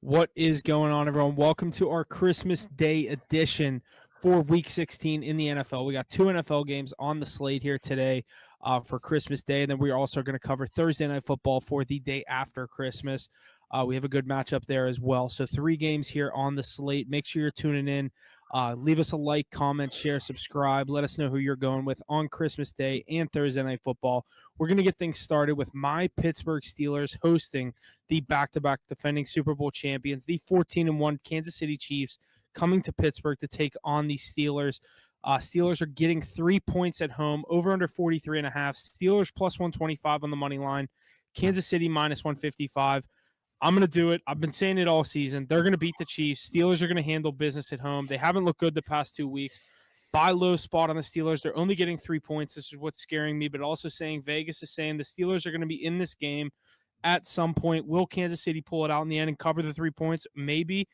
What is going on, everyone? Welcome to our Christmas Day edition for Week 16 in the NFL. We got two NFL games on the slate here today for Christmas Day, and then we're also going to cover Thursday Night Football for the day after Christmas. We have a good matchup there as well. So 3 games here on the slate. Make sure you're tuning in. Leave us a like, comment, share, subscribe. Let us know who you're going with on Christmas Day and Thursday Night Football. We're going to get things started with my Pittsburgh Steelers hosting the back-to-back defending Super Bowl champions, the 14-1 Kansas City Chiefs, coming to Pittsburgh to take on the Steelers. Steelers are getting 3 points at home, over under 43.5. Steelers plus 125 on the money line. Kansas City minus 155. I'm going to do it. I've been saying it all season. They're going to beat the Chiefs. Steelers are going to handle business at home. They haven't looked good the past 2 weeks. Buy low spot on the Steelers. They're only getting 3 points. This is what's scaring me, but also saying Vegas is saying the Steelers are going to be in this game at some point. Will Kansas City pull it out in the end and cover the 3 points? Maybe.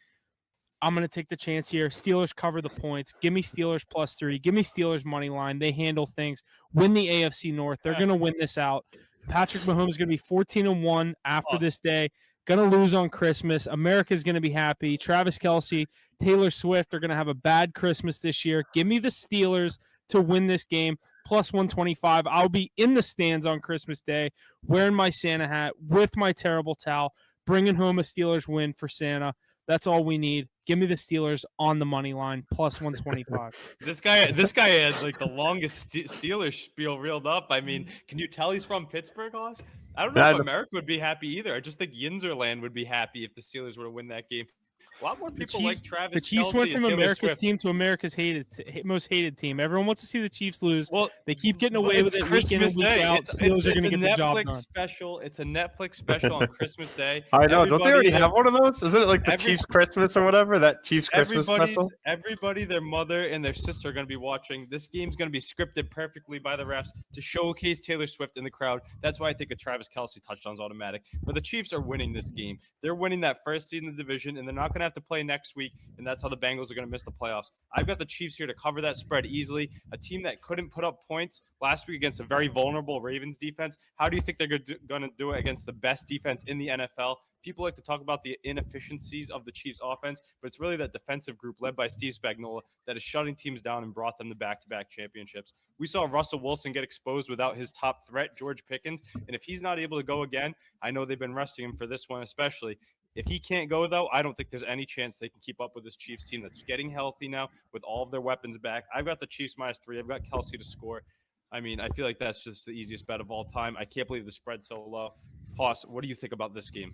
I'm going to take the chance here. Steelers cover the points. Give me Steelers plus 3. Give me Steelers money line. They handle things. Win the AFC North. They're going to win this out. Patrick Mahomes is going to be 14-1 after this day. Going to lose on Christmas. America's going to be happy. Travis Kelce, Taylor Swift are going to have a bad Christmas this year. Give me the Steelers to win this game, plus 125. I'll be in the stands on Christmas Day, wearing my Santa hat with my terrible towel, bringing home a Steelers win for Santa. That's all we need. Give me the Steelers on the money line, plus 125. This guy has like the longest Steelers spiel reeled up. I mean, can you tell he's from Pittsburgh, Hosh? I don't know if America would be happy either. I just think Yinzerland would be happy if the Steelers were to win that game. A lot more people like Travis Kelce. The Chiefs went from America's team to America's most hated team. Everyone wants to see the Chiefs lose. Well, they keep getting away with it week in and week out. Steelers are going to get the job done. It's a Netflix special on Christmas Day. I know. Don't they already have one of those? Isn't it like the Chiefs Christmas or whatever? That Chiefs Christmas special? Everybody, their mother and their sister are going to be watching. This game's going to be scripted perfectly by the refs to showcase Taylor Swift in the crowd. That's why I think a Travis Kelce touchdown's automatic. But the Chiefs are winning this game. They're winning that first seed in the division, and they're not going to have to play next week, and that's how the Bengals are going to miss the playoffs. I've got the Chiefs here to cover that spread easily. A team that couldn't put up points last week against a very vulnerable Ravens defense. How do you think they're going to do it against the best defense in the NFL? People like to talk about the inefficiencies of the Chiefs offense, but it's really that defensive group led by Steve Spagnuolo that is shutting teams down and brought them to back-to-back championships. We saw Russell Wilson get exposed without his top threat, George Pickens, and if he's not able to go again, I know they've been resting him for this one especially. If he can't go, though, I don't think there's any chance they can keep up with this Chiefs team that's getting healthy now with all of their weapons back. I've got the Chiefs minus 3. I've got Kelce to score. I mean, I feel like that's just the easiest bet of all time. I can't believe the spread's so low. Hoss, what do you think about this game?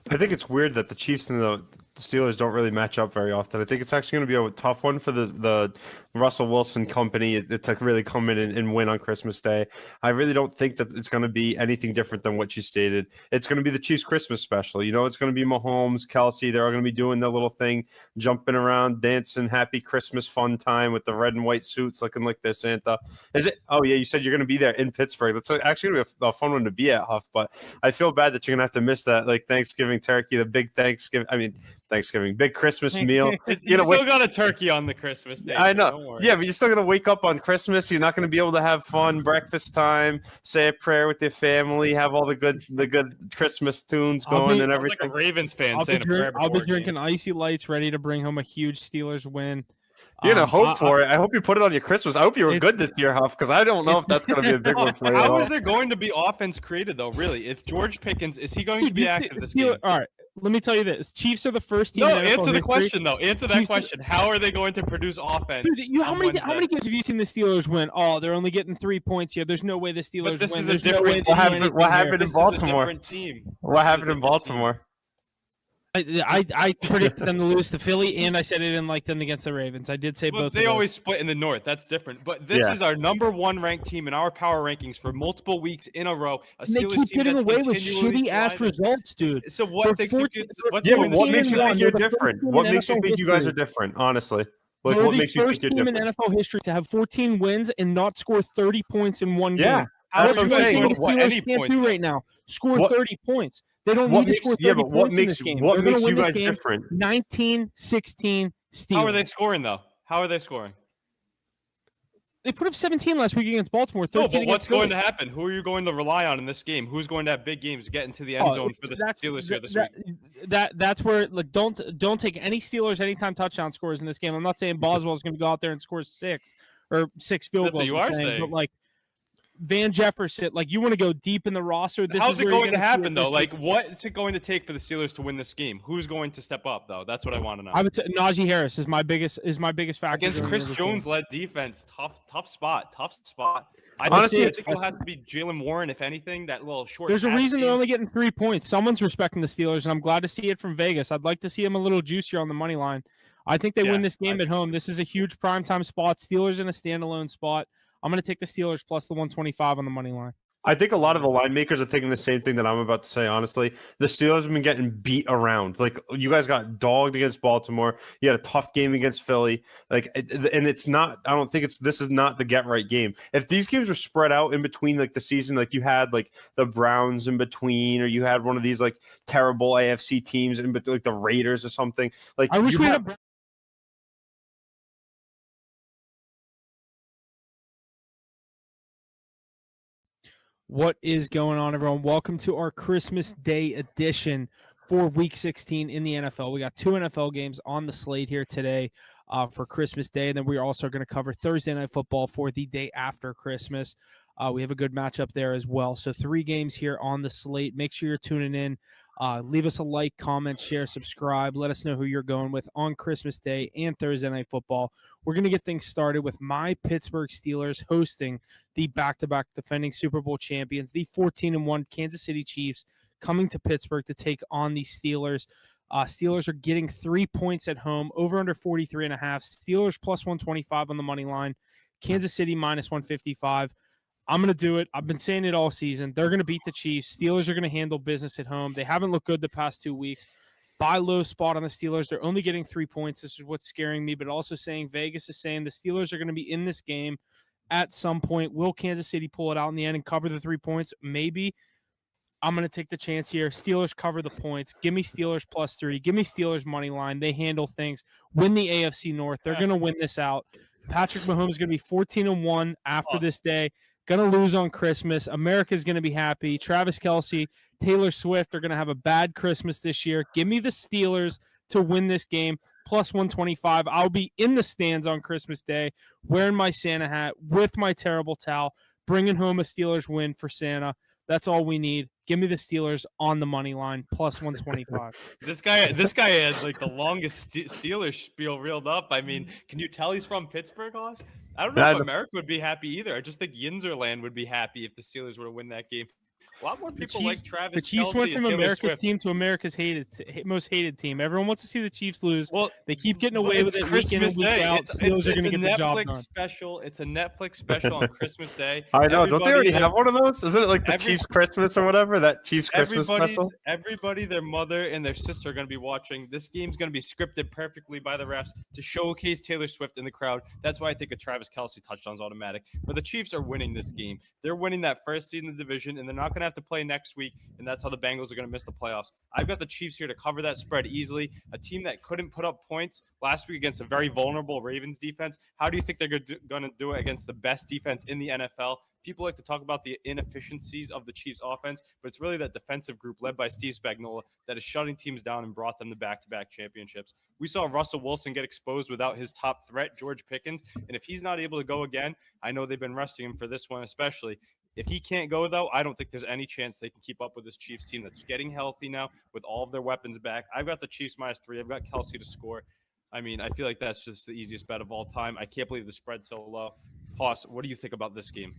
I think it's weird that the Chiefs and the Steelers don't really match up very often. I think it's actually going to be a tough one for the Russell Wilson company to really come in and win on Christmas Day. I really don't think that it's going to be anything different than what you stated. It's going to be the Chiefs Christmas special. You know, it's going to be Mahomes, Kelce. They're all going to be doing their little thing, jumping around, dancing, happy Christmas fun time with the red and white suits looking like they're Santa. Is it? Oh, yeah, you said you're going to be there in Pittsburgh. That's actually going to be a fun one to be at, Huff, but I feel bad that you're going to have to miss that, like Thanksgiving turkey, the big Thanksgiving, big Christmas meal. You still got a turkey on the Christmas day. I know. Yeah, but you're still going to wake up on Christmas. You're not going to be able to have fun breakfast time, say a prayer with your family, have all the good Christmas tunes going and everything. Like a Ravens fan saying a prayer. I'll be drinking icy lights, ready to bring home a huge Steelers win. You're going to hope for it. I hope you put it on your Christmas. I hope you were good this year, Huff, because I don't know if that's going to be a big one for you. How is there going to be offense created, though, really? If George Pickens, is he going to be active this game? All right. Let me tell you this. Chiefs are the first team. No, answer the question, though. Answer that question. How are they going to produce offense? Dude, how many games have you seen the Steelers win? Oh, they're only getting 3 points here. There's no way the Steelers win. There's a different What happened in Baltimore? What happened in Baltimore? I predicted them to lose to Philly, and I said I didn't like them against the Ravens. I did say both. They always split in the North. That's different. But this is our number 1 ranked team in our power rankings for multiple weeks in a row. They keep getting away with shitty-ass results, dude. So what makes you think you're different? What makes you think you guys are different, honestly? Like, what makes you think you're different? They're the first team in NFL history to have 14 wins and not score 30 points in one game. That's what I'm saying. The Steelers can't do right now. Score 30 points. They don't need to score 30 points in this game. What makes you guys different? 19-16 Steelers. How are they scoring, though? How are they scoring? They put up 17 last week against Baltimore. 13 No, but what's against going to Philly. happen? Who are you going to rely on in this game? Who's going to have big games, get into the end zone for the Steelers here this week? That's where don't take any Steelers anytime touchdown scores in this game. I'm not saying Boswell's going to go out there and score 6 field That's goals. what you are saying. But like Van Jefferson, like you want to go deep in the roster. How's it going to happen though? Like, what's it going to take for the Steelers to win this game? Who's going to step up though? That's what I want to know. I would say Najee Harris is my biggest factor against Chris Jones led defense. Tough spot. Honestly, I think it'll have to be Jalen Warren, if anything. That little short. There's a reason they're only getting 3 points. Someone's respecting the Steelers, and I'm glad to see it from Vegas. I'd like to see them a little juicier on the money line. I think they win this game at home. This is a huge primetime spot. Steelers in a standalone spot. I'm going to take the Steelers plus the 125 on the money line. I think a lot of the line makers are thinking the same thing that I'm about to say, honestly. The Steelers have been getting beat around. Like, you guys got dogged against Baltimore. You had a tough game against Philly. Like, and it's not – I don't think this is not the get-right game. If these games were spread out in between, like, the season, like you had, like, the Browns in between, or you had one of these, like, terrible AFC teams in between, like the Raiders or something. Like, I wish we had a – What is going on, everyone? Welcome to our Christmas Day edition for Week 16 in the NFL. We got 2 NFL games on the slate here today for Christmas Day, and then we're also going to cover Thursday Night Football for the day after Christmas. We have a good matchup there as well. So 3 games here on the slate. Make sure you're tuning in. Leave us a like, comment, share, subscribe. Let us know who you're going with on Christmas Day and Thursday Night Football. We're going to get things started with my Pittsburgh Steelers hosting the back-to-back defending Super Bowl champions, the 14-1 Kansas City Chiefs, coming to Pittsburgh to take on the Steelers. Steelers are getting 3 points at home, over under 43.5. Steelers plus 125 on the money line. Kansas City minus 155. I'm going to do it. I've been saying it all season. They're going to beat the Chiefs. Steelers are going to handle business at home. They haven't looked good the past 2 weeks. Buy low spot on the Steelers. They're only getting 3 points. This is what's scaring me, but also saying Vegas is saying the Steelers are going to be in this game at some point. Will Kansas City pull it out in the end and cover the 3 points? Maybe. I'm going to take the chance here. Steelers cover the points. Give me Steelers plus 3. Give me Steelers money line. They handle things. Win the AFC North. They're going to win this out. Patrick Mahomes is going to be 14-1 after this day. Going to lose on Christmas. America's going to be happy. Travis Kelce, Taylor Swift are going to have a bad Christmas this year. Give me the Steelers to win this game, plus 125. I'll be in the stands on Christmas Day, wearing my Santa hat with my terrible towel, bringing home a Steelers win for Santa. That's all we need. Give me the Steelers on the money line, plus 125. This guy has like the longest Steelers spiel reeled up. I mean, can you tell he's from Pittsburgh, Hoss? I don't know if America would be happy either. I just think Yinzerland would be happy if the Steelers were to win that game. A lot more people like Travis. The Chiefs Kelce went from and America's Swift. team to America's most hated team. Everyone wants to see the Chiefs lose. Well, they keep getting away with it week in and week out. Steelers are going to get the job done. It's a Netflix special on Christmas Day. I know. Don't they already have one of those? Isn't it like the Chiefs Christmas or whatever? That Chiefs Christmas special? Everybody, their mother and their sister are going to be watching. This game's going to be scripted perfectly by the refs to showcase Taylor Swift in the crowd. That's why I think a Travis Kelce touchdown's automatic. But the Chiefs are winning this game. They're winning that first seed in the division, and they're not going to have to play next week. And that's how the Bengals are going to miss the playoffs. I've got the Chiefs here to cover that spread easily. A team that couldn't put up points last week against a very vulnerable Ravens defense. How do you think they're going to do it against the best defense in the NFL? People like to talk about the inefficiencies of the Chiefs offense, but it's really that defensive group led by Steve Spagnuolo that is shutting teams down and brought them to back-to-back championships. We saw Russell Wilson get exposed without his top threat, George Pickens, and if he's not able to go again, I know they've been resting him for this one especially. If he can't go, though, I don't think there's any chance they can keep up with this Chiefs team that's getting healthy now with all of their weapons back. I've got the Chiefs minus 3. I've got Kelce to score. I mean, I feel like that's just the easiest bet of all time. I can't believe the spread's so low. Hoss, what do you think about this game?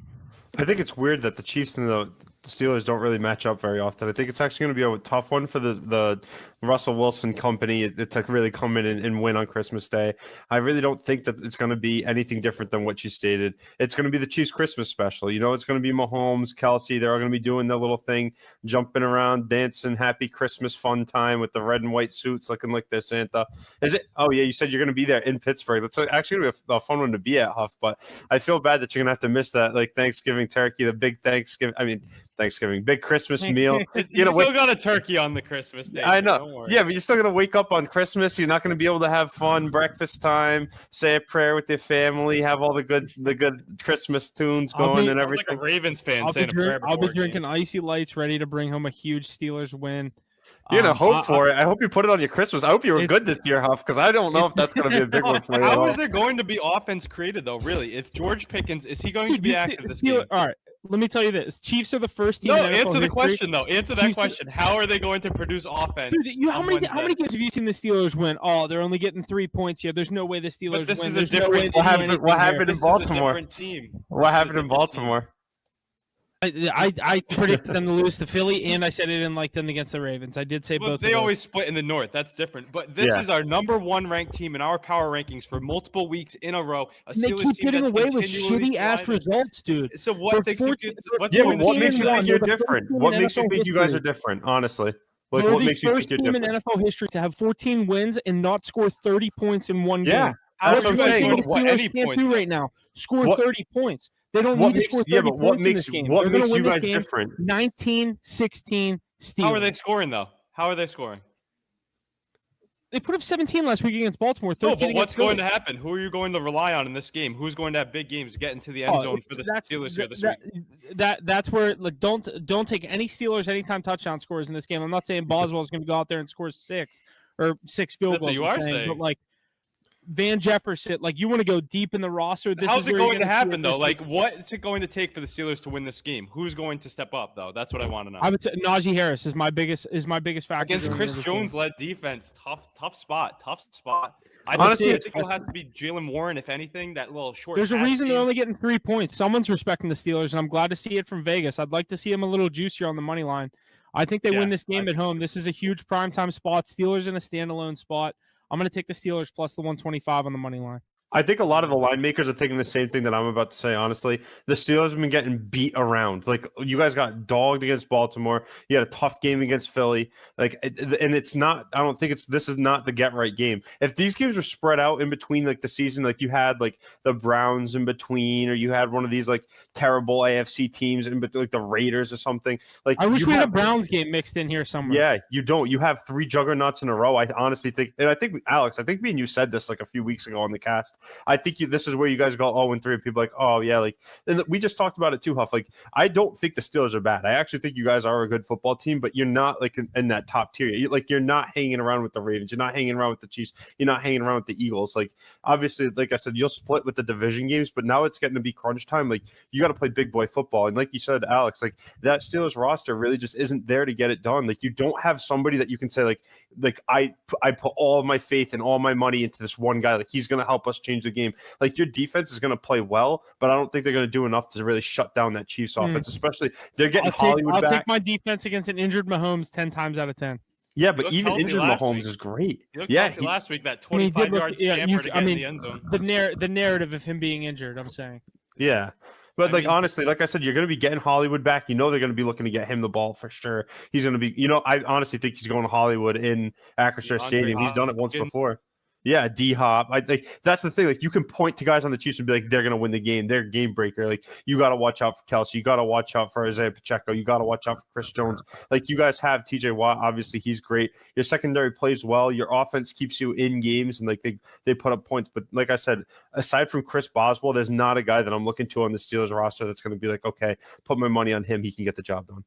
I think it's weird that the Chiefs and the Steelers don't really match up very often. I think it's actually going to be a tough one for the Russell Wilson company to really come in and win on Christmas Day. I really don't think that it's going to be anything different than what you stated. It's going to be the Chiefs Christmas special. You know, it's going to be Mahomes, Kelce. They're all going to be doing their little thing, jumping around, dancing, happy Christmas fun time with the red and white suits looking like they're Santa. Is it? Oh, yeah, you said you're going to be there in Pittsburgh. That's actually going to be a fun one to be at, Huff, but I feel bad that you're going to have to miss that, like Thanksgiving turkey, the big Thanksgiving. I mean, Thanksgiving, big Christmas meal. You still got a turkey on the Christmas day. I so know. Don't worry. Yeah, but you're still gonna wake up on Christmas. You're not gonna be able to have fun breakfast time, say a prayer with your family, have all the good Christmas tunes going and Sounds everything. like a Ravens fan I'll saying a prayer be before a game. drinking icy lights, ready to bring home a huge Steelers win. You're gonna hope for it. I hope you put it on your Christmas. I hope you were good this year, Huff, because I don't know if that's gonna be a big one for you. How is there going to be offense created though? Really, if George Pickens is he going to be active this game? All right, let me tell you this: Chiefs are the first team. No, in NFL answer the history. question though. Answer that question. How are they going to produce offense? How many games have you seen the Steelers win? Oh, they're only getting 3 points here. There's no way the Steelers But this win. is There's a different. no team. What happened in Baltimore? This is a different team. What happened in Baltimore? I predicted them to lose to Philly, and I said I didn't like them against the Ravens. I did say both. They always split in the North. That's different. But this is our number 1 ranked team in our power rankings for multiple weeks in a row. They keep getting away with shitty ass results, dude. So what makes you what makes you think you're different? What makes you think you guys are different? Honestly, like what makes you think you're different? First team in NFL history to have 14 wins and not score 30 points in one game. That's what I'm saying. The Steelers can't do right now. Score 30 points. They don't need to score 30 points in this game. What makes you guys different? 19-16 Steelers. How are they scoring though? How are they scoring? They put up 17 last week against Baltimore. 13 but what's against going to happen? Who are you going to rely on in this game? Who's going to have big games, get into the end zone for the Steelers here this week? That's where don't take any Steelers anytime touchdown scores in this game. I'm not saying Boswell's going to go out there and score 6 field goals. That's what you are saying. But like Van Jefferson, like you want to go deep in the roster. How's it going to happen though? Like, what's it going to take for the Steelers to win this game? Who's going to step up though? That's what I want to know. I would say Najee Harris is my biggest factor against Chris Jones led defense. Tough spot. Honestly, I think it'll have to be Jalen Warren, if anything. That little short. There's a reason they're only getting 3 points. Someone's respecting the Steelers, and I'm glad to see it from Vegas. I'd like to see them a little juicier on the money line. I think they win this game at home. This is a huge primetime spot. Steelers in a standalone spot. I'm going to take the Steelers plus the 125 on the money line. I think a lot of the line makers are thinking the same thing that I'm about to say, honestly. The Steelers have been getting beat around. Like, you guys got dogged against Baltimore. You had a tough game against Philly. Like, and it's not, I don't think this is not the get-right game. If these games were spread out in between, like, the season, like, you had, like, the Browns in between, or you had one of these, like, terrible AFC teams in between, like, the Raiders or something. Like, I wish we had a Browns game mixed in here somewhere. Yeah, you don't. You have 3 juggernauts in a row. I honestly think, and I think, Alex, me and you said this, like, a few weeks ago on the cast. I think this is where you guys go 0-3, and people are like, oh yeah, like, and we just talked about it too, Huff. Like, I don't think the Steelers are bad. I actually think you guys are a good football team, but you're not like in that top tier. You're not hanging around with the Ravens. You're not hanging around with the Chiefs. You're not hanging around with the Eagles. Like, obviously, like I said, you'll split with the division games, but now it's getting to be crunch time. Like, you got to play big boy football, and like you said, Alex, like that Steelers roster really just isn't there to get it done. Like, you don't have somebody that you can say like I put all of my faith and all my money into this one guy. Like, he's going to help us change the game. Like, your defense is going to play well, but I don't think they're going to do enough to really shut down that Chiefs offense, especially they're getting Hollywood back. I'll take my defense against an injured Mahomes 10 times out of 10. Yeah, but even injured Mahomes is great. Last week, that 25-yard Stanford to get in the end zone. The narrative of him being injured, I'm saying. Yeah. But honestly, like I said, you're going to be getting Hollywood back. You know they're going to be looking to get him the ball for sure. He's going to be, I honestly think he's going to Hollywood in Acrisure Stadium. He's done it once before. Yeah, D-Hop. I think that's the thing. Like, you can point to guys on the Chiefs and be like, they're going to win the game. They're a game breaker. Like, you got to watch out for Kelsey. You got to watch out for Isaiah Pacheco. You got to watch out for Chris Jones. Like, you guys have TJ Watt. Obviously, he's great. Your secondary plays well. Your offense keeps you in games, and, like, they put up points. But like I said, aside from Chris Boswell, there's not a guy that I'm looking to on the Steelers roster that's going to be like, okay, put my money on him. He can get the job done.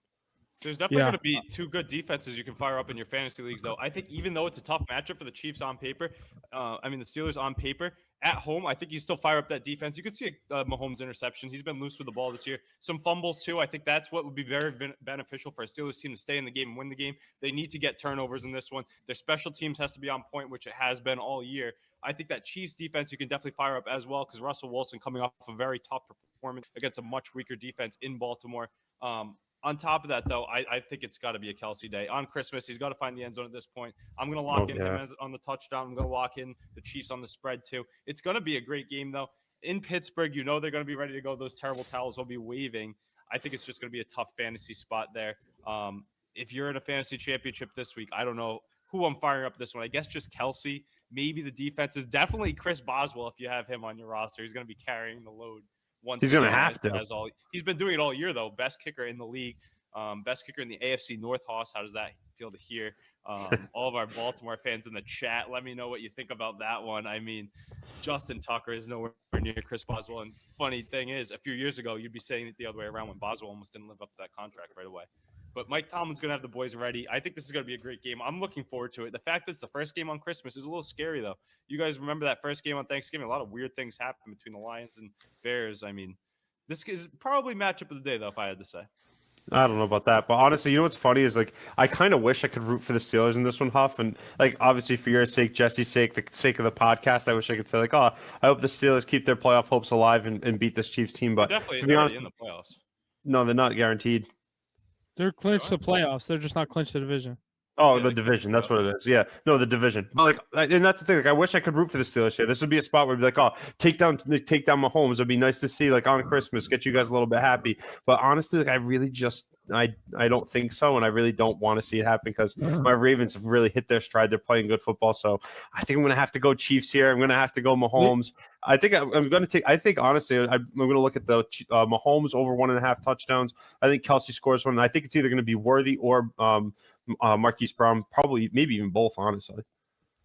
There's definitely going to be 2 good defenses you can fire up in your fantasy leagues, though. I think even though it's a tough matchup for the Chiefs on paper, the Steelers on paper, at home, I think you still fire up that defense. You could see Mahomes' interception. He's been loose with the ball this year. Some fumbles, too. I think that's what would be very beneficial for a Steelers team to stay in the game and win the game. They need to get turnovers in this one. Their special teams has to be on point, which it has been all year. I think that Chiefs defense you can definitely fire up as well because Russell Wilson coming off a very tough performance against a much weaker defense in Baltimore. On top of that, though, I think it's got to be a Kelsey day. On Christmas, he's got to find the end zone at this point. I'm going to lock in him on the touchdown. I'm going to lock in the Chiefs on the spread, too. It's going to be a great game, though. In Pittsburgh, they're going to be ready to go. Those terrible towels will be waving. I think it's just going to be a tough fantasy spot there. If you're in a fantasy championship this week, I don't know who I'm firing up this one. I guess just Kelsey. Maybe the defense is definitely Chris Boswell if you have him on your roster. He's going to be carrying the load. He's going to have to. He's been doing it all year, though. Best kicker in the league. Best kicker in the AFC North, Hoss. How does that feel to hear? All of our Baltimore fans in the chat, let me know what you think about that one. I mean, Justin Tucker is nowhere near Chris Boswell. And funny thing is, a few years ago, you'd be saying it the other way around when Boswell almost didn't live up to that contract right away. But Mike Tomlin's going to have the boys ready. I think this is going to be a great game. I'm looking forward to it. The fact that it's the first game on Christmas is a little scary, though. You guys remember that first game on Thanksgiving? A lot of weird things happened between the Lions and Bears. I mean, this is probably matchup of the day, though, if I had to say. I don't know about that, but honestly, you know what's funny is like I kind of wish I could root for the Steelers in this one, Huff, and like obviously for your sake, Jesse's sake, the sake of the podcast, I wish I could say like, oh, I hope the Steelers keep their playoff hopes alive and beat this Chiefs team. But Definitely, to be honest, in the playoffs. No, they're not guaranteed. They're clinched the playoffs. They're just not clinched the division. Oh, the division. That's what it is. Yeah. No, the division. But like, and that's the thing. Like, I wish I could root for the Steelers here. This would be a spot where it'd be like, oh, take down Mahomes. It'd be nice to see like on Christmas, get you guys a little bit happy. But honestly, like I really just I don't think so, and I really don't want to see it happen because my Ravens have really hit their stride. They're playing good football, so I think I'm going to have to go Chiefs here. I'm going to have to go Mahomes. I think I'm going to take. I think honestly, I'm going to look at the Mahomes over 1.5 touchdowns. I think Kelsey scores one. I think it's either going to be Worthy or Marquise Brown, probably maybe even both. Honestly.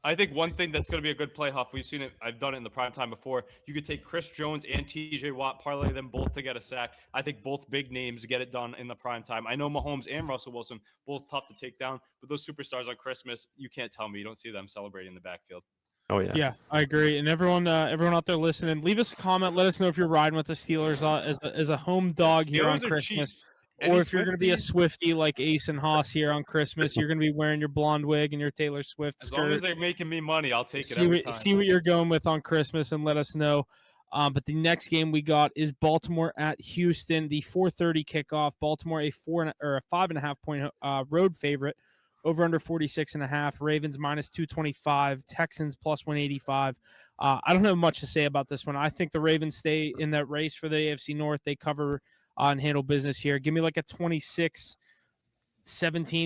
I think one thing that's going to be a good play, Huff, we've seen it. I've done it in the prime time before. You could take Chris Jones and TJ Watt, parlay them both to get a sack. I think both big names get it done in the prime time. I know Mahomes and Russell Wilson, both tough to take down, but those superstars on Christmas, you can't tell me you don't see them celebrating in the backfield. Oh yeah, yeah, I agree. And everyone out there listening, leave us a comment. Let us know if you're riding with the Steelers as a home dog here on Christmas. Chiefs. Or if you're going to be a Swiftie like Ace and Haas here on Christmas, you're going to be wearing your blonde wig and your Taylor Swift skirt. As long as they're making me money, I'll take it every time. See what you're going with on Christmas and let us know. But the next game we got is Baltimore at Houston, the 4:30 kickoff. Baltimore a 5.5 point road favorite, over under 46.5. Ravens minus 225. Texans plus 185. I don't have much to say about this one. I think the Ravens stay in that race for the AFC North. They cover and handle business here. Give me like a 26-17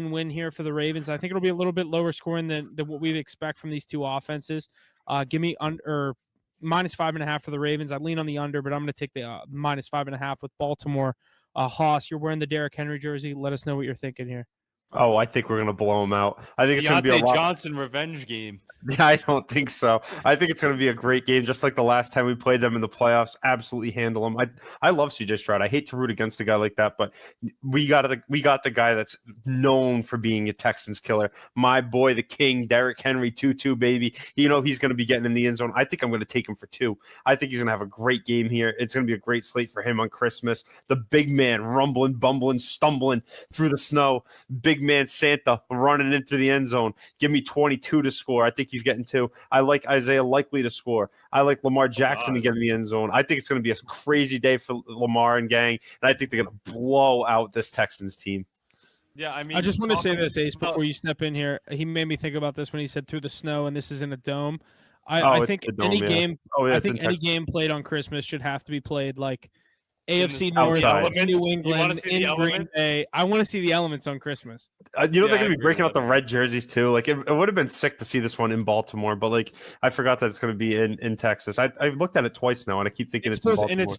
win here for the Ravens. I think it'll be a little bit lower scoring than what we expect from these two offenses. Give me minus 5.5 for the Ravens. I lean on the under, but I'm going to take the minus 5.5 with Baltimore. Haas, you're wearing the Derrick Henry jersey. Let us know what you're thinking here. Oh, I think we're going to blow them out. I think it's going to be a Johnson revenge game. Yeah, I don't think so. I think it's going to be a great game, just like the last time we played them in the playoffs. Absolutely handle them. I love CJ Stroud. I hate to root against a guy like that, but we got the guy that's known for being a Texans killer. My boy, the king, Derrick Henry, 2-2, baby. You know he's going to be getting in the end zone. I think I'm going to take him for 2. I think he's going to have a great game here. It's going to be a great slate for him on Christmas. The big man rumbling, bumbling, stumbling through the snow. Big man Santa running into the end zone. Give me 22 to score. I think he's getting 2. I like Isaiah Likely to score. I like Lamar Jackson to get in the end zone. I think it's going to be a crazy day for Lamar and gang, and I think they're going to blow out this Texans team. Yeah, I mean, I just want to say this, Ace, before you step in here. He made me think about this when he said through the snow, and this is in a dome. I think any game played on Christmas should have to be played like AFC North, New England, in Green Bay. I want to see the elements on Christmas. They're going to be breaking out the red jerseys too. Like it would have been sick to see this one in Baltimore, but like I forgot that it's going to be in Texas. I've looked at it twice now, and I keep thinking it's in Baltimore. And it's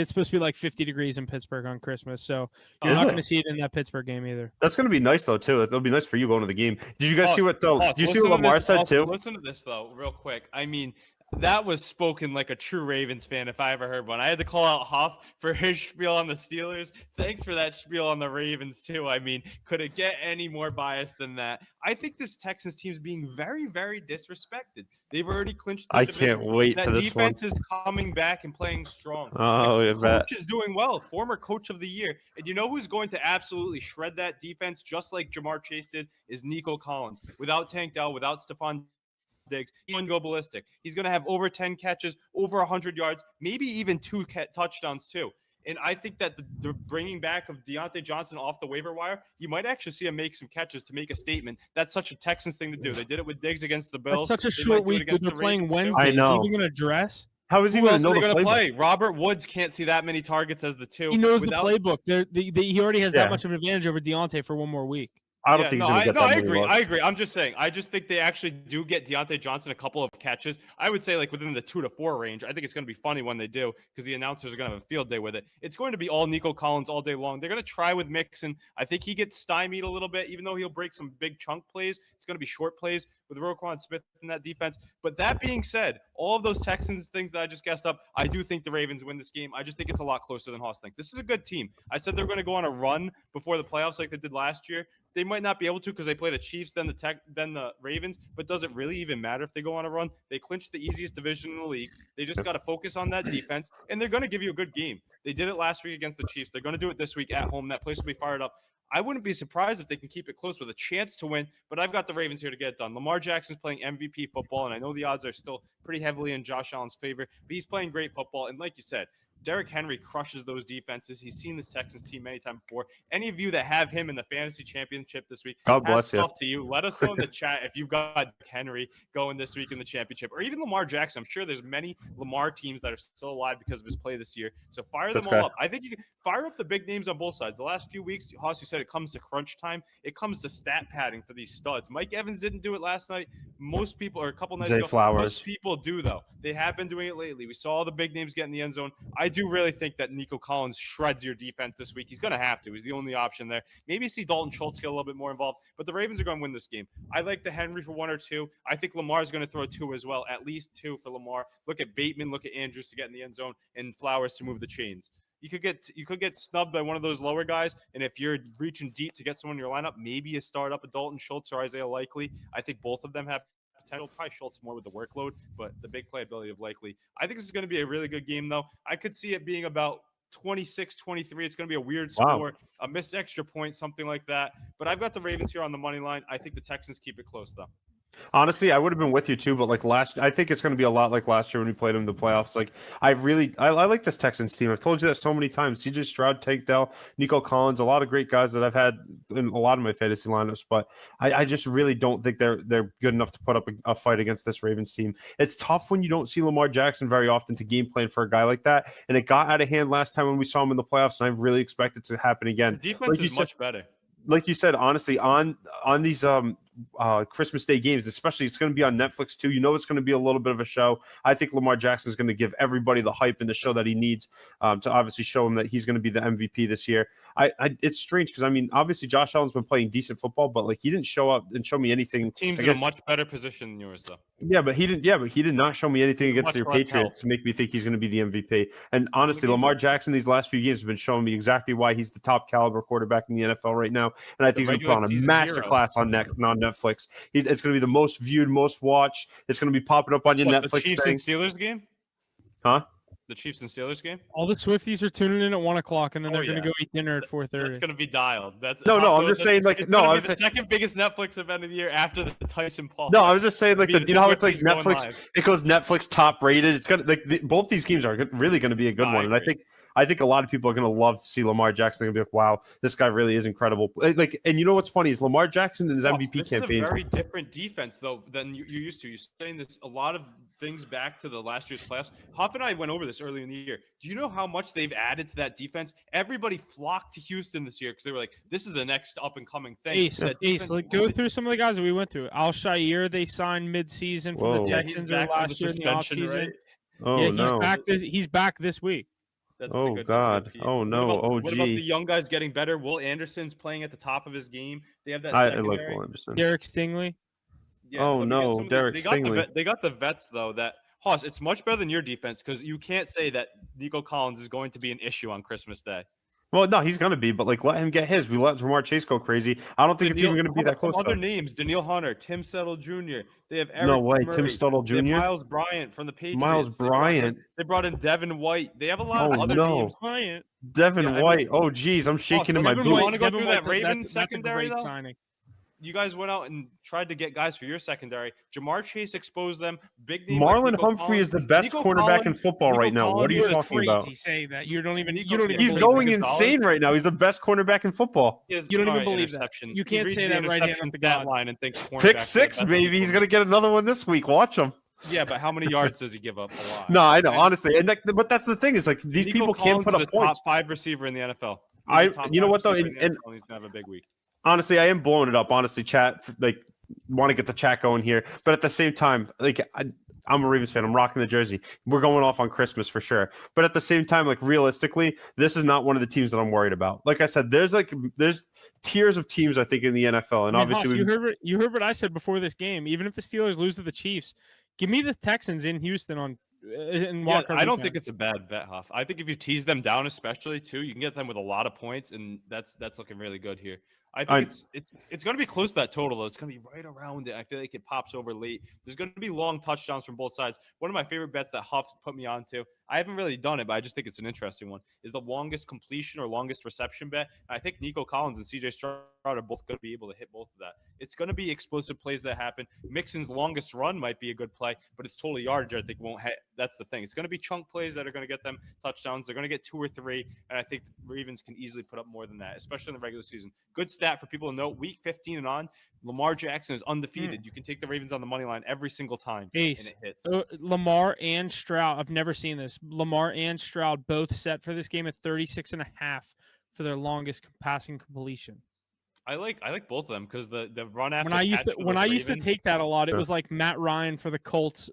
supposed to be like 50 degrees in Pittsburgh on Christmas. So you're not going to see it in that Pittsburgh game either. That's going to be nice though too. It'll be nice for you going to the game. Did you guys see what Did you see what Lamar said too? Listen to this though, real quick. I mean, that was spoken like a true Ravens fan if I ever heard one. I had to call out Huff for his spiel on the Steelers. Thanks for that spiel on the Ravens too. I mean, could it get any more biased than that? I think this Texans team is being very, very disrespected. They've already clinched the division. Can't wait for this one. That defense is coming back and playing strong. Oh, the coach is doing well. Former coach of the year. And you know who's going to absolutely shred that defense, just like Jamar Chase did, is Nico Collins. Without Tank Dell, without Stephon Diggs, he's going to go ballistic. He's going to have over 10 catches, over 100 yards, maybe even 2 touchdowns too. And I think that the bringing back of Deontay Johnson off the waiver wire, you might actually see him make some catches to make a statement. That's such a Texans thing to do. They did it with Diggs against the Bills. That's such a short week because they're playing Wednesday. I know. Is he going to dress? How is he going to play? Robert Woods can't see that many targets as the 2. He knows the playbook. He already has that much of an advantage over Deontay for one more week. I don't think he's going to get that I many agree. looks. I agree. I'm just saying. I just think they actually do get Deontay Johnson a couple of catches. I would say like within the 2 to 4 range. I think it's going to be funny when they do because the announcers are going to have a field day with it. It's going to be all Nico Collins all day long. They're going to try with Mixon. I think he gets stymied a little bit, even though he'll break some big chunk plays. It's going to be short plays with Roquan Smith in that defense. But that being said, all of those Texans things that I just guessed up, I do think the Ravens win this game. I just think it's a lot closer than Haas thinks. This is a good team. I said they're going to go on a run before the playoffs like they did last year. They might not be able to because they play the Chiefs, then the Ravens. But does it really even matter if they go on a run? They clinched the easiest division in the league. They just got to focus on that defense, and they're going to give you a good game. They did it last week against the Chiefs. They're going to do it this week at home. That place will be fired up. I wouldn't be surprised if they can keep it close with a chance to win, but I've got the Ravens here to get it done. Lamar Jackson's playing MVP football, and I know the odds are still pretty heavily in Josh Allen's favor, but he's playing great football. And like you said, Derrick Henry crushes those defenses. He's seen this Texans team many times before. Any of you that have him in the fantasy championship this week, God bless you. off to you. Let us know in the chat if you've got Henry going this week in the championship, or even Lamar Jackson. I'm sure there's many Lamar teams that are still alive because of his play this year. So fire them all up. I think you can fire up the big names on both sides. The last few weeks, Haas, you said it comes to crunch time. It comes to stat padding for these studs. Mike Evans didn't do it last night. Most people, or a couple nights Zay ago, Flowers. most people do, though. They have been doing it lately. We saw all the big names get in the end zone. I do really think that Nico Collins shreds your defense this week. He's going to have to. He's the only option there. Maybe see Dalton Schultz get a little bit more involved, but the Ravens are going to win this game. I like the Henry for 1 or 2. I think Lamar's going to throw 2 as well, at least 2 for Lamar. Look at Bateman, look at Andrews to get in the end zone, and Flowers to move the chains. You could get snubbed by one of those lower guys, and if you're reaching deep to get someone in your lineup, maybe you start up a Dalton Schultz or Isaiah Likely. I think both of them have potential. Probably Schultz more with the workload, but the big playability of Likely. I think this is going to be a really good game, though. I could see it being about 26-23. It's going to be a weird score, a missed extra point, something like that. But I've got the Ravens here on the money line. I think the Texans keep it close, though. Honestly, I would have been with you too, but like I think it's going to be a lot like last year when we played them in the playoffs. Like I like this Texans team. I've told you that so many times. CJ Stroud, Tank Dell, Nico Collins, a lot of great guys that I've had in a lot of my fantasy lineups, but I just really don't think they're good enough to put up a fight against this Ravens team. It's tough when you don't see Lamar Jackson very often to game plan for a guy like that, and it got out of hand last time when we saw him in the playoffs, and I really expect it to happen again. The defense is much better. Like you said, honestly, on these Christmas Day games, especially, it's going to be on Netflix too. You know, it's going to be a little bit of a show. I think Lamar Jackson is going to give everybody the hype and the show that he needs to obviously show him that he's going to be the MVP this year. It's strange because I mean, obviously, Josh Allen's been playing decent football, but like he didn't show up and show me anything. The team's in a much better position than yours, though. Yeah, but he did not show me anything against your Patriots to make me think he's going to be the MVP. And honestly, Lamar Jackson these last few games has been showing me exactly why he's the top caliber quarterback in the NFL right now. And I think he's going to put on a masterclass on Netflix. It's going to be the most viewed, most watched. It's going to be popping up on your Netflix. The Chiefs and Steelers game? Huh? The Chiefs and Steelers game? All the Swifties are tuning in at 1 o'clock, and then they're going to go eat dinner at 4:30. That's going to be dialed. I'm just saying, like, no, I'm the second biggest Netflix event of the year after the Tyson Paul. No, I was just saying, like, you know how it's like Netflix? It goes Netflix top rated. It's going to both these games are really going to be a good one, and I think a lot of people are going to love to see Lamar Jackson. They're going to be like, wow, this guy really is incredible. Like, and you know what's funny is Lamar Jackson in his MVP campaign. This is a very different defense, though, than you're used to. You're saying this a lot of things back to the last year's playoffs. Hop and I went over this early in the year. Do you know how much they've added to that defense? Everybody flocked to Houston this year because they were like, this is the next up-and-coming thing. Ace, like, go through some of the guys that we went through. Al-Shaair, they signed mid-season from the Texans or last year in the offseason. Right? Oh, yeah, no. He's back this week. That's God. Oh, no. What about the young guys getting better? Will Anderson's playing at the top of his game. They have that secondary. I like Will Anderson. Derek Stingley. Yeah, Derek Stingley. They got the vets, though, that – Hoss, it's much better than your defense because you can't say that Nico Collins is going to be an issue on Christmas Day. Well, no, he's going to be, but like let him get his. We let Jamar Chase go crazy. I don't think it's even going to be that close. Other names: Daniil Hunter, Tim Settle Jr. They have Eric no way, Murray. Tim Settle Jr. Miles Bryant from the Patriots. Miles Bryant. They brought in Devin White. They have a lot of other teams. Devin White. Oh, geez, I'm shaking in my boots. You want to go through that Ravens secondary, though? Signing. You guys went out and tried to get guys for your secondary. Jamar Chase exposed them. Big name. Marlon Humphrey is the best cornerback in football right now. What are you talking about? Crazy saying that. You don't even. He's going insane right now. He's the best cornerback in football. You don't even believe that. You can't say that right hand the stat line and thinks pick 6, baby. He's gonna get another one this week. Watch him. Yeah, but how many yards does he give up? A lot. No, I know, honestly, but that's the thing is like these people can't put up points. Top 5 receiver in the NFL. You know what though, and he's gonna have a big week. honestly, I am blowing it up. Honestly, chat, like, want to get the chat going here, but at the same time, like, I'm a Ravens fan. I'm rocking the jersey. We're going off on Christmas for sure. But at the same time, like, realistically, this is not one of the teams that I'm worried about. Like I said, there's tiers of teams, I think, in the NFL, and I mean, obviously Haas, you heard what I said before this game. Even if the Steelers lose to the Chiefs, give me the Texans in Houston on in Yeah, wildcard I don't weekend. think it's a bad bet, Huff. I think if you tease them down, especially too, you can get them with a lot of points, and that's looking really good here. I think it's going to be close to that total. Though. It's going to be right around it. I feel like it pops over late. There's going to be long touchdowns from both sides. One of my favorite bets that Huff put me onto, I haven't really done it, but I just think it's an interesting one, is the longest completion or longest reception bet. I think Nico Collins and CJ Stroud are both going to be able to hit both of that. It's going to be explosive plays that happen. Mixon's longest run might be a good play, but it's total yardage I think won't hit. That's the thing. It's going to be chunk plays that are going to get them touchdowns. They're going to get 2 or 3, and I think the Ravens can easily put up more than that, especially in the regular season. Good stat for people to know, week 15 and on, Lamar Jackson is undefeated. You can take the Ravens on the money line every single time, Ace. and it hits. So Lamar and Stroud, I've never seen this. Lamar and Stroud both set for this game at 36.5 for their longest passing completion. I like both of them because the run after when I used to take that a lot, it was like Matt Ryan for the Colts,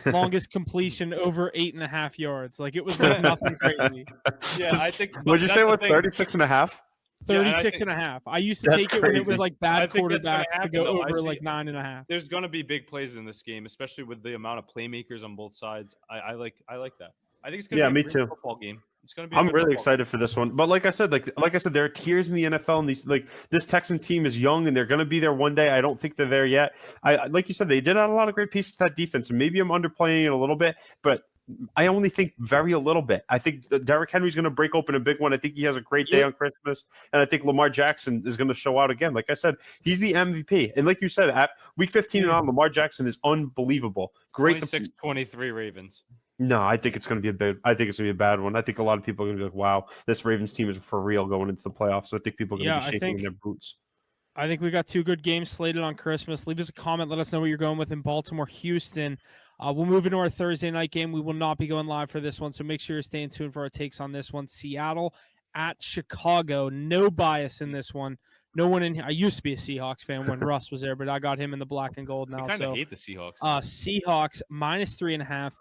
longest completion over 8.5 yards. Like, it was like nothing crazy. Yeah, I think. What'd you say? What, 36.5? 36.5. I used to take it when it was like bad quarterbacks to go over like 9.5. There's going to be big plays in this game, especially with the amount of playmakers on both sides. I like that. I think it's going to be a great football game. It's going to be. I'm really excited for this one. But like I said, there are tiers in the NFL, and these this Texan team is young, and they're going to be there one day. I don't think they're there yet. I like you said, they did add a lot of great pieces to that defense, and maybe I'm underplaying it a little bit, but I only think very a little bit. I think Derrick Henry's going to break open a big one. I think he has a great day on Christmas, and I think Lamar Jackson is going to show out again. Like I said, he's the MVP. And like you said, at week 15 and on, Lamar Jackson is unbelievable. Great. 26-23 Ravens. No, I think it's going to be a bad one. I think a lot of people are going to be like, "Wow, this Ravens team is for real going into the playoffs." So I think people are going to be shaking in their boots. I think we got 2 good games slated on Christmas. Leave us a comment. Let us know what you're going with in Baltimore, Houston. We'll move into our Thursday night game. We will not be going live for this one, so make sure you're staying tuned for our takes on this one. Seattle at Chicago. No bias in this one. No one in here. I used to be a Seahawks fan when Russ was there, but I got him in the black and gold now. I kind of hate the Seahawks. Seahawks minus 3.5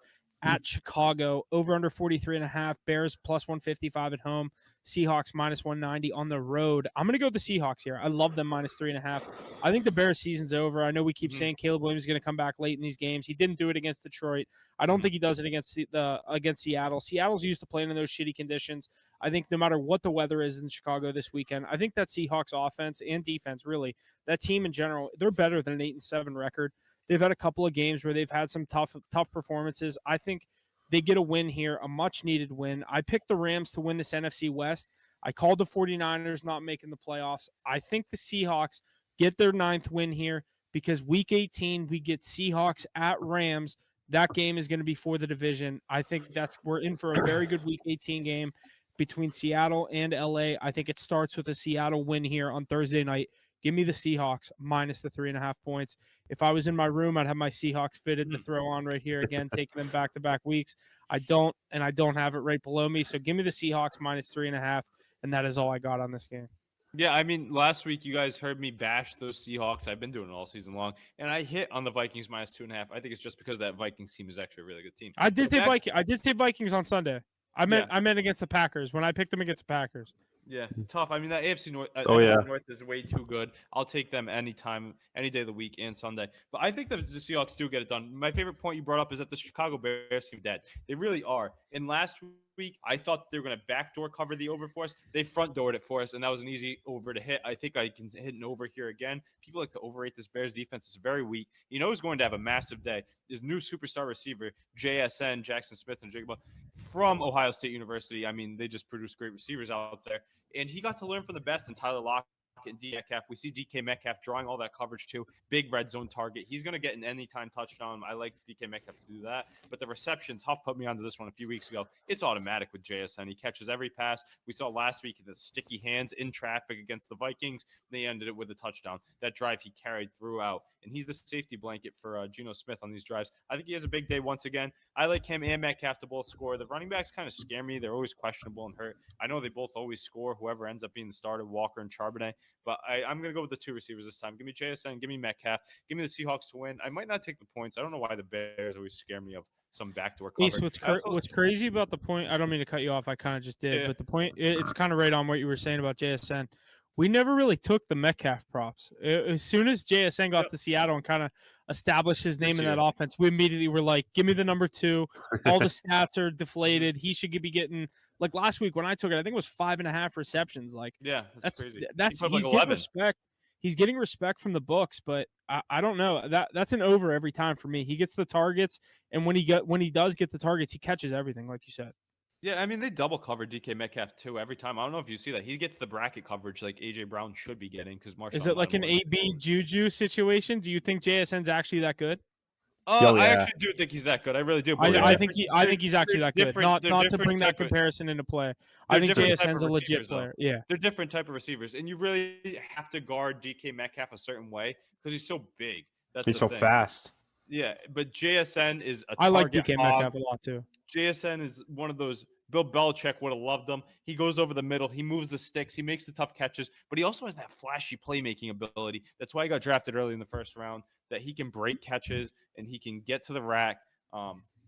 at Chicago. Over under 43.5. Bears plus 155 at home. Seahawks minus 190 on the road. I'm going to go with the Seahawks here. I love them minus 3.5. I think the Bears season's over. I know we keep saying Caleb Williams is going to come back late in these games. He didn't do it against Detroit. I don't think he does it against Seattle. Seattle's used to playing in those shitty conditions. I think no matter what the weather is in Chicago this weekend, I think that Seahawks offense and defense, really, that team in general, they're better than an 8-7 record. They've had a couple of games where they've had some tough performances. I think they get a win here, a much-needed win. I picked the Rams to win this NFC West. I called the 49ers not making the playoffs. I think the Seahawks get their 9th win here because Week 18, we get Seahawks at Rams. That game is going to be for the division. I think we're in for a very good Week 18 game between Seattle and LA. I think it starts with a Seattle win here on Thursday night. Give me the Seahawks minus the 3.5 points. If I was in my room, I'd have my Seahawks fitted to throw on right here again, taking them back-to-back weeks. I don't, and I don't have it right below me. So give me the Seahawks minus 3.5, and that is all I got on this game. Yeah, I mean, last week you guys heard me bash those Seahawks. I've been doing it all season long, and I hit on the Vikings minus 2.5. I think it's just because that Vikings team is actually a really good team. I did say Vikings on Sunday. I meant against the Packers when I picked them against the Packers. Yeah, tough. I mean, that AFC North, North is way too good. I'll take them anytime, any day of the week and Sunday. But I think that the Seahawks do get it done. My favorite point you brought up is that the Chicago Bears seem dead. They really are. And last week, I thought they were going to backdoor cover the over for us. They front doored it for us, and that was an easy over to hit. I think I can hit an over here again. People like to overrate this Bears defense. It's very weak. You know who's going to have a massive day? His new superstar receiver, JSN, Jackson Smith, and Jigba from Ohio State University. I mean, they just produce great receivers out there. And he got to learn from the best in Tyler Lockett and DK Metcalf. We see DK Metcalf drawing all that coverage too. Big red zone target. He's going to get an anytime touchdown. I like DK Metcalf to do that. But the receptions, Huff put me onto this one a few weeks ago. It's automatic with JSN. He catches every pass. We saw last week the sticky hands in traffic against the Vikings. They ended it with a touchdown. That drive he carried throughout. And he's the safety blanket for Geno Smith on these drives. I think he has a big day once again. I like him and Metcalf to both score. The running backs kind of scare me. They're always questionable and hurt. I know they both always score. Whoever ends up being the starter, Walker and Charbonnet. But I'm going to go with the 2 receivers this time. Give me JSN, give me Metcalf, give me the Seahawks to win. I might not take the points. I don't know why the Bears always scare me of some backdoor cover. Ace, what's crazy about the point? I don't mean to cut you off. I kind of just did, but the point it's kind of right on what you were saying about JSN. We never really took the Metcalf props. As soon as JSN got to Seattle and kind of established his name in that offense, we immediately were like, "Give me the number 2." All the stats are deflated. He should be getting like last week when I took it. I think it was 5.5 receptions. Like, that's crazy. He's getting respect. He's getting respect from the books, but I don't know. That's an over every time for me. He gets the targets, and when he does get the targets, he catches everything, like you said. Yeah, I mean, they double cover DK Metcalf too every time. I don't know if you see that. He gets the bracket coverage like AJ Brown should be getting because Marshawn. Is it like an AB Juju situation? Do you think JSN's actually that good? I actually do think he's that good. I really do. I think he's actually that good. Not to bring that comparison into play. I think JSN's a legit player. Yeah, they're different type of receivers, and you really have to guard DK Metcalf a certain way because he's so big. He's so fast. Yeah, but JSN is a target I like DK Metcalf a lot too. JSN is one of those. Bill Belichick would have loved him. He goes over the middle. He moves the sticks. He makes the tough catches, but he also has that flashy playmaking ability. That's why he got drafted early in the first round, that he can break catches and he can get to the rack.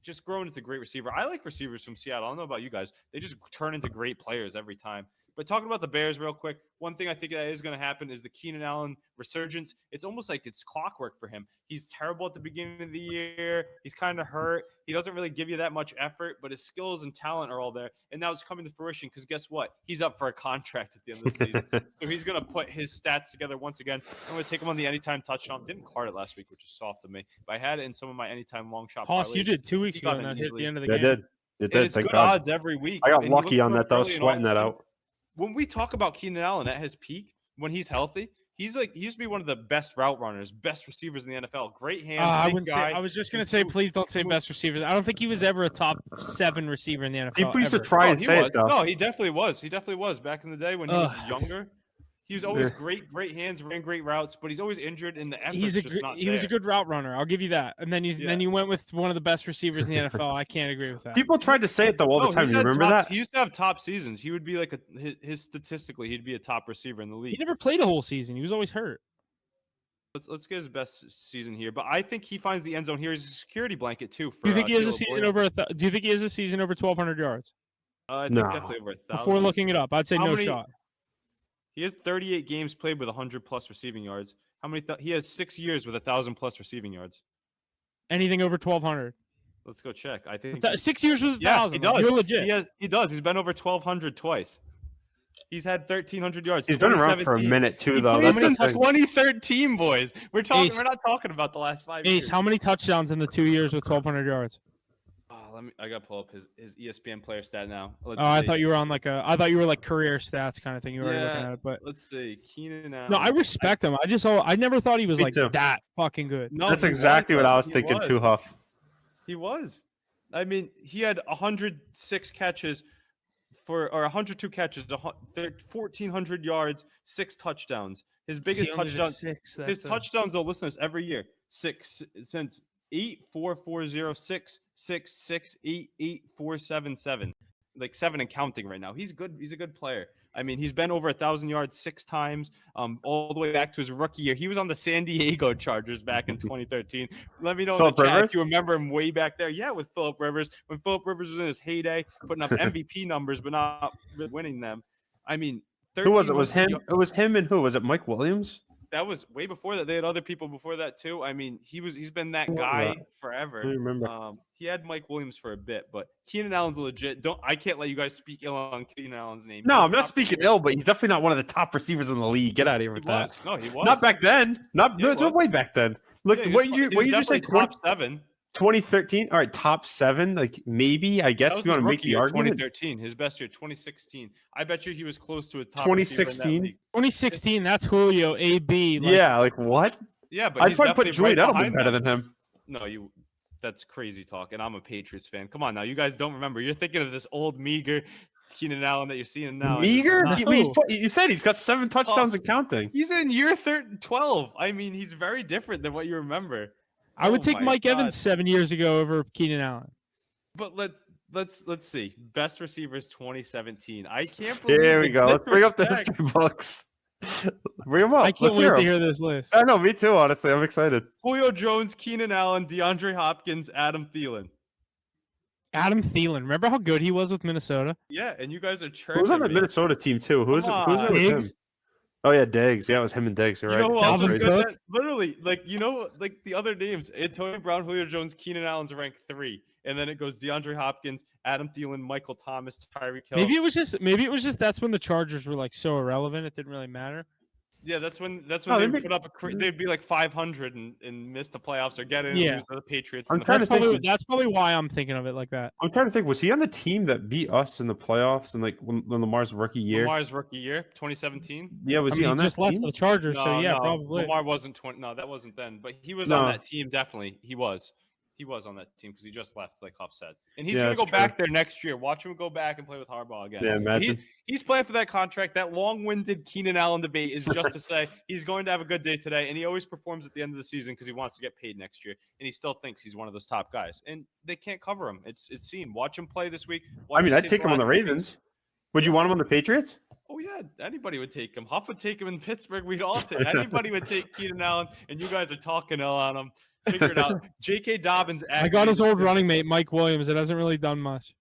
Just growing into a great receiver. I like receivers from Seattle. I don't know about you guys. They just turn into great players every time. But talking about the Bears real quick, one thing I think that is going to happen is the Keenan Allen resurgence. It's almost like it's clockwork for him. He's terrible at the beginning of the year. He's kind of hurt. He doesn't really give you that much effort, but his skills and talent are all there. And now it's coming to fruition because guess what? He's up for a contract at the end of the season. So he's going to put his stats together once again. I'm going to take him on the anytime touchdown. Didn't card it last week, which is soft of me. But I had it in some of my anytime long shot. Hoss, you did 2 weeks ago and that hit the end of the game. I did. It did. It's good odds every week. I got lucky on that. I was sweating that out. When we talk about Keenan Allen at his peak, when he's healthy, he used to be one of the best route runners, best receivers in the NFL. Great hands. I was just going to say, please don't say best receivers. I don't think he was ever a top 7 receiver in the NFL. People used to try and say it, though. No, he definitely was. He definitely was back in the day when he was younger. He was always great hands, ran great routes, but he's always injured in the effort. He was a good route runner. I'll give you that. And then then you went with one of the best receivers in the NFL. I can't agree with that. People tried to say it though all the time. You remember that? He used to have top seasons. He would be like his statistically, he'd be a top receiver in the league. He never played a whole season. He was always hurt. Let's get his best season here, but I think he finds the end zone here. He's a security blanket too. Do you think he has a season over? Do you think he has a season over 1,200 yards? I think definitely over 1,000. Before looking it up, I'd say no shot. He has 38 games played with 100+ receiving yards. How many? He has 6 years with 1,000+ receiving yards. Anything over 1,200? Let's go check. I think 6 years with 1,000. He does. You're legit. He does. He's been over 1,200 twice. He's had 1,300 yards. He's been around for a minute too, though. That's since 2013, boys. We're talking. We're not talking about the last 5 years. Ace, how many touchdowns in the 2 years with 1,200 yards? I gotta pull up his ESPN player stat now. I thought you were on I thought you were like career stats kind of thing. You were looking at it, but let's see. Keenan Allen. No, I respect him. I never thought he was like that fucking good. No, that's exactly what I was thinking too, Huff. He was. I mean, he had 106 catches or 102 catches, 1,400 yards, 6 touchdowns. His biggest touchdowns. His touchdowns, though, listeners, every year 6 since 8,440,666,8,8,477. Like 7 and counting right now. He's good. He's a good player. I mean, he's been over 1,000 yards 6 times, all the way back to his rookie year. He was on the San Diego Chargers back in 2013. Let me know in the chat if you remember him way back there. Yeah, with Phillip Rivers. When Phillip Rivers was in his heyday, putting up MVP numbers, but not really winning them. I mean, who was it? It was him. It was him and who? Was it Mike Williams? That was way before that. They had other people before that too. I mean, he's been that guy forever. I remember. He had Mike Williams for a bit, but Keenan Allen's legit. I can't let you guys speak ill on Keenan Allen's name. No, I'm not speaking ill, but he's definitely not one of the top receivers in the league. Get out of here with that. No, he was. Not back then. It's way back then. Look, what you just say? Top 7. 2013. All right, top 7. Like maybe, I guess, if you want to make the argument. 2013, his best year. 2016. I bet you he was close to a top. 2016. 2016. That's Julio. AB. Yeah, like what? Yeah, but I'd probably put Julian Edelman better than him. No, that's crazy talk, and I'm a Patriots fan. Come on now, you guys don't remember. You're thinking of this old meager Keenan Allen that you're seeing now. Meager? You said he's got 7 touchdowns and counting. He's in year 12. I mean, he's very different than what you remember. I would take Mike Evans 7 years ago over Keenan Allen. But let's see. Best receivers 2017. I can't believe. Here we go. Let's bring up the history books. Bring him up. I can't Let's wait to him. hear this list. I know, me too. Honestly, I'm excited. Julio Jones, Keenan Allen, DeAndre Hopkins, Adam Thielen. Adam Thielen. Remember how good he was with Minnesota? Yeah, and you guys are Who's on tricking the me. Minnesota team too? Who's Come there with him? Diggs? Oh yeah, Diggs. Yeah, it was him and Diggs. You're You right. know who else Dalvin was Crazy. good? Cook? That, literally, like the other names: Antonio Brown, Julio Jones, Keenan Allen's ranked 3, and then it goes DeAndre Hopkins, Adam Thielen, Michael Thomas, Tyreek Hill. Maybe it was just that's when the Chargers were like so irrelevant it didn't really matter. Yeah, that's when Oh, they they would put up they'd be like 500 and miss the playoffs or get in and Yeah. lose to the Patriots. I'm in the trying to think. That's probably why I'm thinking of it like that. I'm trying to think. Was he on the team that beat us in the playoffs and like when Lamar's rookie year? Lamar's rookie year, 2017. Yeah, was I he mean, on he just that left team? for the Chargers, so yeah, No, probably. Lamar wasn't 20. No, that wasn't then. But he was No. on that team. Definitely, he was. He was on that team because he just left, like Huff said. And he's Yeah, going to go that's true. back there next year. Watch him go back and play with Harbaugh again. Yeah, imagine. He's playing for that contract. That long-winded Keenan Allen debate is just to say he's going to have a good day today, and he always performs at the end of the season because he wants to get paid next year, and he still thinks he's one of those top guys. And they can't cover him. It's seen. Watch him play this week. I mean, Watch I'd take him on the Ravens. Would you want him on the Patriots? Oh yeah, anybody would take him. Huff would take him in Pittsburgh. We'd all take. Anybody would take Keenan Allen, and you guys are talking ill on him. Figure it out. J.K. Dobbins. I got his old running mate, Mike Williams. It hasn't really done much.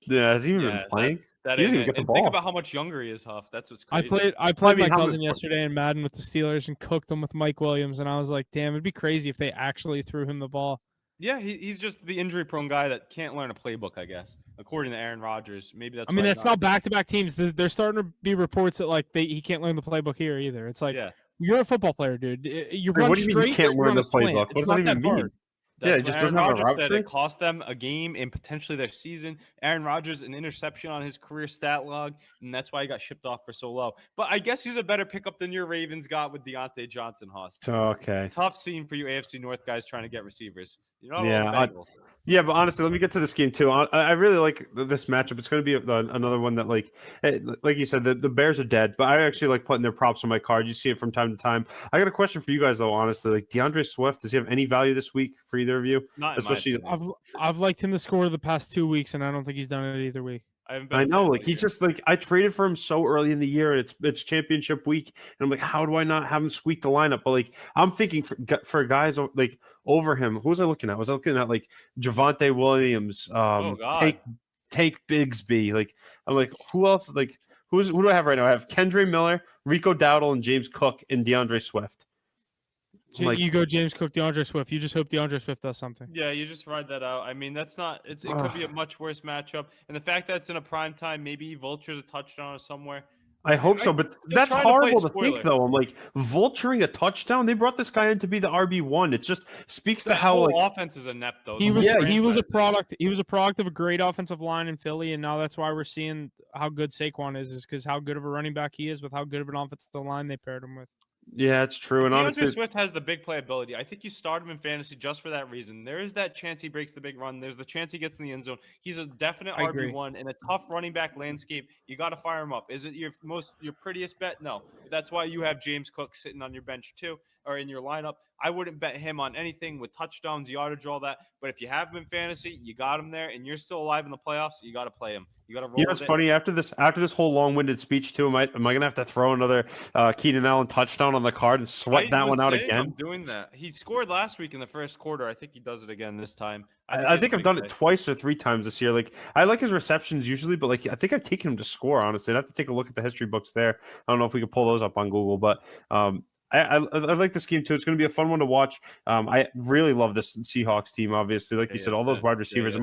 Yeah, has he even been playing? That He is doesn't it. even get the And ball. think about how much younger he is, Huff. That's what's crazy. I played my how cousin many- yesterday in Madden with the Steelers and cooked them with Mike Williams, and I was like, damn, it'd be crazy if they actually threw him the ball. Yeah, he's just the injury-prone guy that can't learn a playbook, I guess. According to Aaron Rodgers, maybe that's. I mean, why that's not back-to-back teams. There's starting to be reports that like he can't learn the playbook here either. It's like, Yeah. You're a football player, dude. You Hey, run what do you mean straight. you can't or you learn run the a slant. playbook? What It's does not that even mean? hard. Yeah, That's it just what doesn't Aaron have a Rodgers route said. It tree? cost them a game and potentially their season. Aaron Rodgers, an interception on his career stat log, and that's why he got shipped off for so low. But I guess he's a better pickup than your Ravens got with Deontay Johnson, Haas. Okay. Tough scene for you AFC North guys trying to get receivers. You're not Yeah, all the Bengals. Yeah, but honestly, let me get to this game too. I really like this matchup. It's going to be another one that, like you said, the Bears are dead, but I actually like putting their props on my card. You see it from time to time. I got a question for you guys though. Honestly, like DeAndre Swift, does he have any value this week for either of you? Not in Especially, my opinion. I've liked him to score the past 2 weeks, and I don't think he's done it either week. I haven't been I a know, fan like all he's year. just like I traded for him so early in the year, and it's championship week, and I'm like, how do I not have him squeak the lineup? But like, I'm thinking for guys like over him. Who was I looking at? Was I looking at like Javonte Williams? Oh, God. Take Bigsby. Like I'm like, who else? Like who do I have right now? I have Kendre Miller, Rico Dowdle, and James Cook, and DeAndre Swift. Like- You go James Cook, DeAndre Swift. You just hope DeAndre Swift does something. Yeah, you just ride that out. I mean, that's not. It could be a much worse matchup, and the fact that it's in a prime time, maybe he vultures a touchdown or somewhere. I hope so, but they're that's trying to play horrible to spoiler. think, though. I'm like vulturing a touchdown. They brought this guy in to be the RB1. It just speaks to The how whole like offense is inept, though. He The was whole he was a franchise is. product. He was a product of a great offensive line in Philly, and now that's why we're seeing how good Saquon is because how good of a running back he is with how good of an offensive line they paired him with. yeah, it's true. And DeAndre honestly, Swift has the big playability. I think you start him in fantasy just for that reason. There is that chance he breaks the big run. There's the chance he gets in the end zone. He's a definite I agree. RB1 in a tough running back landscape. You got to fire him up. Is it your prettiest bet? No. That's why you have James Cook sitting on your bench too, or in your lineup. I wouldn't bet him on anything with touchdowns, yardage, all that. But if you have him in fantasy, you got him there, and you're still alive in the playoffs. You got to play him. You got to roll. you know, it's with it. funny after this whole long-winded speech too. Am I gonna have to throw another Keenan Allen touchdown on the card and sweat that one out I'm again? doing that. He scored last week in the first quarter. I think he does it again this time. I think it's a I've done big it play. twice or 3 times this year. Like I like his receptions usually, but like I think I've taken him to score. Honestly, I'd have to take a look at the history books there. I don't know if we could pull those up on Google, but I like this game too. It's going to be a fun one to watch. I really love this Seahawks team. Obviously, like you said, all those wide receivers. It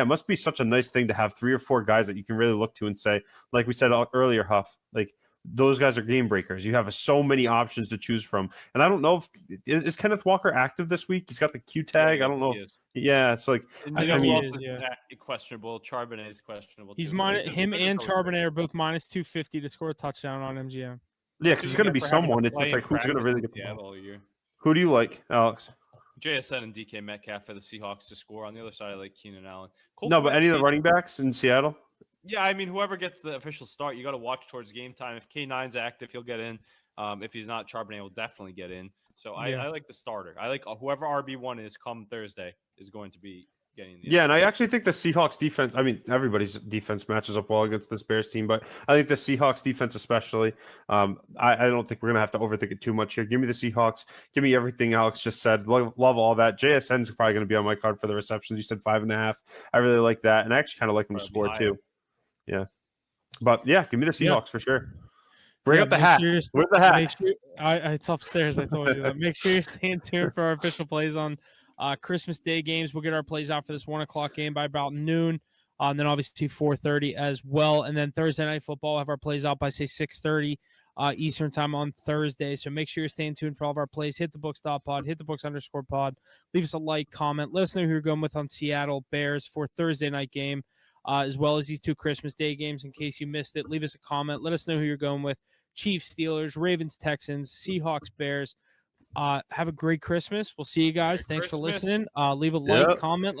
must be such a nice thing to have 3 or 4 guys that you can really look to and say, like we said earlier, Huff, like those guys are game breakers. You have so many options to choose from. And I don't know if is Kenneth Walker active this week. He's got the Q tag. I don't know. Yeah, it's like And I you know mean, who he else is, is questionable. Charbonnet is questionable. He's too, so him there's and a cover Charbonnet are both minus 250 to score a touchdown on MGM. yeah, because it's going to be for having someone. to It's play like in who's going to practice really in get the ball. Seattle all year. Who do you like, Alex? JSN and DK Metcalf for the Seahawks to score. On the other side, I like Keenan Allen. Colt No, but any of the Kmet- running backs in Seattle? Yeah, I mean, whoever gets the official start, you got to watch towards game time. If K9's active, he'll get in. If he's not, Charbonnet will definitely get in. So Yeah. I like the starter. I like whoever RB1 is come Thursday is going to be getting the Yeah, and I actually think the Seahawks defense, I mean, everybody's defense matches up well against this Bears team, but I think the Seahawks defense especially, I don't think we're going to have to overthink it too much here. Give me the Seahawks. Give me everything Alex just said. Love all that. JSN's probably going to be on my card for the receptions. You said 5.5. I really like that, and I actually kind of like him to score too. Yeah. But, yeah, give me the Seahawks for sure. Bring up the hat. Where's the hat? Make sure, it's upstairs. I told you that. Make sure you're staying tuned for our official plays on Christmas Day games. We'll get our plays out for this 1 o'clock game by about noon. And then obviously 4:30 as well. And then Thursday Night Football, we'll have our plays out by, say, 6:30 Eastern time on Thursday. So make sure you're staying tuned for all of our plays. Hit the books.pod, hit the books_pod. Leave us a like, comment. Let us know who you're going with on Seattle Bears for Thursday night game, as well as these 2 Christmas Day games. In case you missed it, leave us a comment. Let us know who you're going with. Chiefs, Steelers, Ravens, Texans, Seahawks, Bears. Have a great Christmas. We'll see you guys. Thanks for listening. Leave a like, comment.